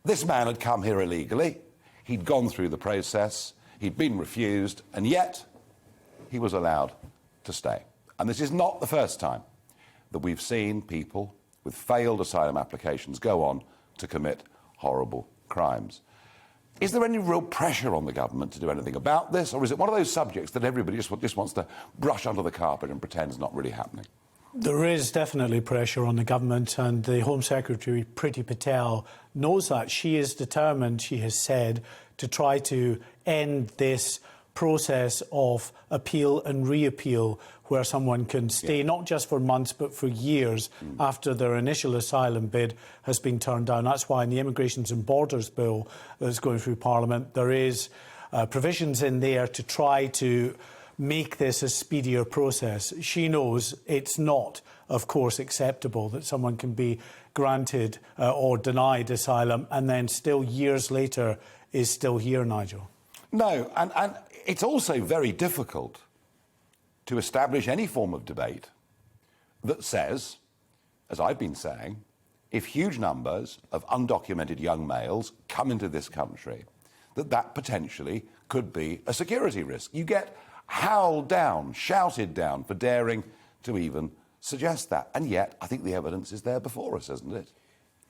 This man had come here illegally, he'd gone through the process, he'd been refused, and yet he was allowed to stay. And this is not the first time that we've seen people with failed asylum applications go on to commit horrible crimes. Is there any real pressure on the government to do anything about this, or is it one of those subjects that everybody just wants to brush under the carpet and pretend is not really happening? There is definitely pressure on the government, and the Home Secretary, Priti Patel, knows that. She is determined, she has said, to try to end this process of appeal and reappeal, where someone can stay not just for months but for years after their initial asylum bid has been turned down. That's why in the Immigrations and Borders Bill that's going through Parliament, there is provisions in there to try to make this a speedier process. She knows it's not, of course, acceptable that someone can be granted or denied asylum and then still years later is still here, Nigel. No, and it's also very difficult to establish any form of debate that says, as I've been saying, if huge numbers of undocumented young males come into this country, that potentially could be a security risk. You get howled down, shouted down for daring to even suggest that. And yet, I think the evidence is there before us, isn't it?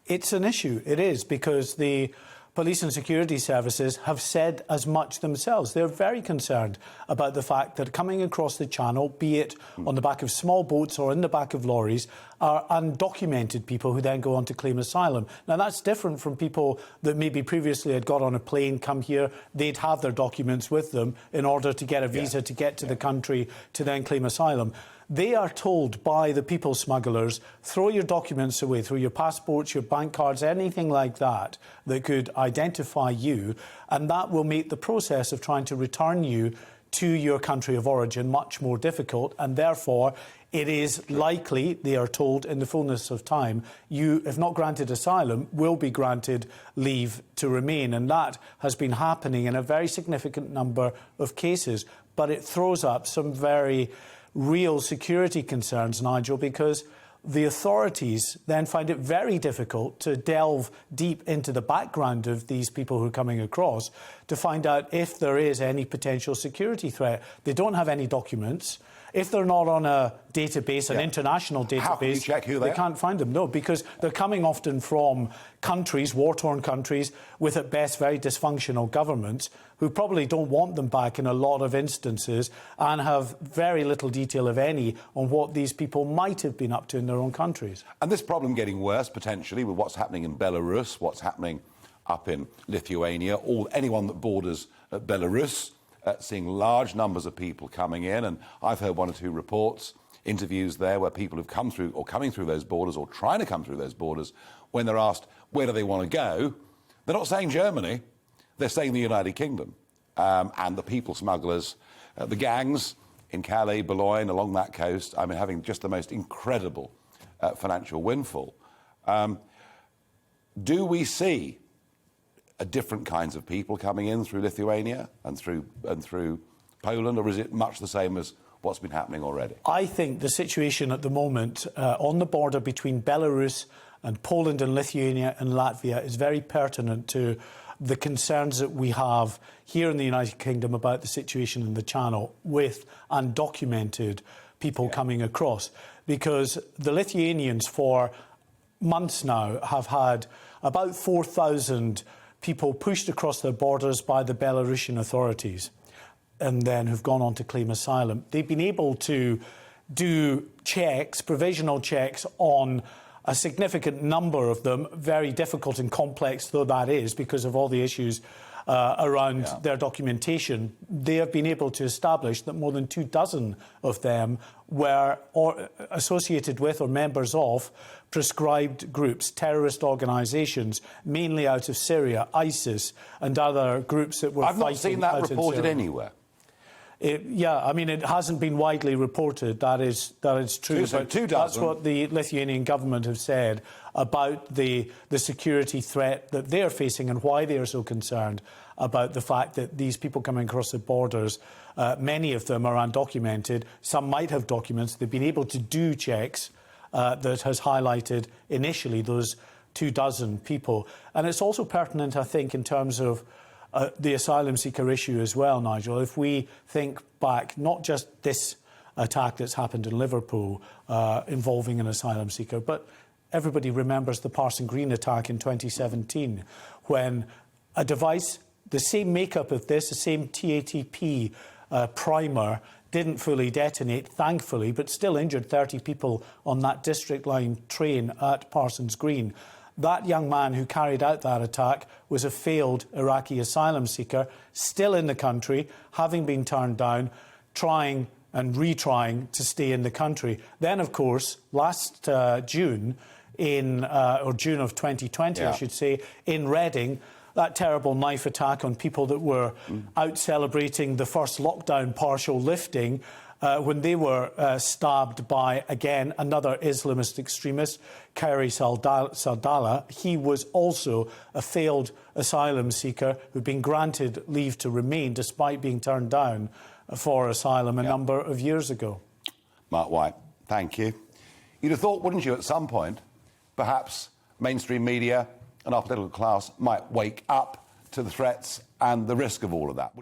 It's an issue, it is, because the police and security services have said as much themselves. They're very concerned about the fact that coming across the channel, be it on the back of small boats or in the back of lorries, are undocumented people who then go on to claim asylum. Now, that's different from people that maybe previously had got on a plane, come here, they'd have their documents with them in order to get a visa to get to the country to then claim asylum. They are told by the people smugglers, throw your documents away, throw your passports, your bank cards, anything like that that could identify you, and that will make the process of trying to return you to your country of origin much more difficult, and therefore it is likely, they are told in the fullness of time, you, if not granted asylum, will be granted leave to remain, and that has been happening in a very significant number of cases. But it throws up some very real security concerns, Nigel, because the authorities then find it very difficult to delve deep into the background of these people who are coming across to find out if there is any potential security threat. They don't have any documents. If they're not on a database, an international database, how can you check who they are? Can't find them. No, because they're coming often from countries, war-torn countries, with at best very dysfunctional governments who probably don't want them back in a lot of instances and have very little detail, if any, on what these people might have been up to in their own countries. And this problem getting worse, potentially, with what's happening in Belarus, what's happening up in Lithuania, or anyone that borders Belarus, seeing large numbers of people coming in. And I've heard one or two reports, interviews there, where people have come through or coming through those borders or trying to come through those borders, when they're asked where do they want to go, they're not saying Germany, they're saying the United Kingdom. And the people smugglers, the gangs in Calais, Boulogne, along that coast, I mean, having just the most incredible financial windfall. Do we see different kinds of people coming in through Lithuania and through Poland, or is it much the same as what's been happening already? I think the situation at the moment on the border between Belarus and Poland and Lithuania and Latvia is very pertinent to the concerns that we have here in the United Kingdom about the situation in the Channel with undocumented people coming across. Because the Lithuanians for months now have had about 4,000 people pushed across their borders by the Belarusian authorities and then have gone on to claim asylum. They've been able to do checks, provisional checks on a significant number of them, very difficult and complex though that is because of all the issues around their documentation. They have been able to establish that more than 24 of them were associated with or members of prescribed groups, terrorist organisations, mainly out of Syria, ISIS and other groups that were fighting out in Syria. I've not seen that reported anywhere. Yeah, I mean, it hasn't been widely reported, that is true. So but that's what the Lithuanian government have said about the security threat that they're facing and why they are so concerned about the fact that these people coming across the borders, many of them are undocumented, some might have documents. They've been able to do checks that has highlighted initially those 24 people. And it's also pertinent, I think, in terms of the asylum seeker issue as well, Nigel. If we think back, not just this attack that's happened in Liverpool involving an asylum seeker, but everybody remembers the Parson Green attack in 2017, when a device, the same makeup of this, the same TATP primer, didn't fully detonate, thankfully, but still injured 30 people on that District Line train at Parsons Green. That young man who carried out that attack was a failed Iraqi asylum seeker, still in the country, having been turned down, trying and retrying to stay in the country. Then, of course, last June, or June of 2020, I should say, in Reading, that terrible knife attack on people that were out celebrating the first lockdown partial lifting, when they were stabbed by, again, another Islamist extremist, Khairi Sardala. He was also a failed asylum seeker who'd been granted leave to remain despite being turned down for asylum a number of years ago. Mark White, thank you. You'd have thought, wouldn't you, at some point, perhaps mainstream media and our political class might wake up to the threats and the risk of all of that.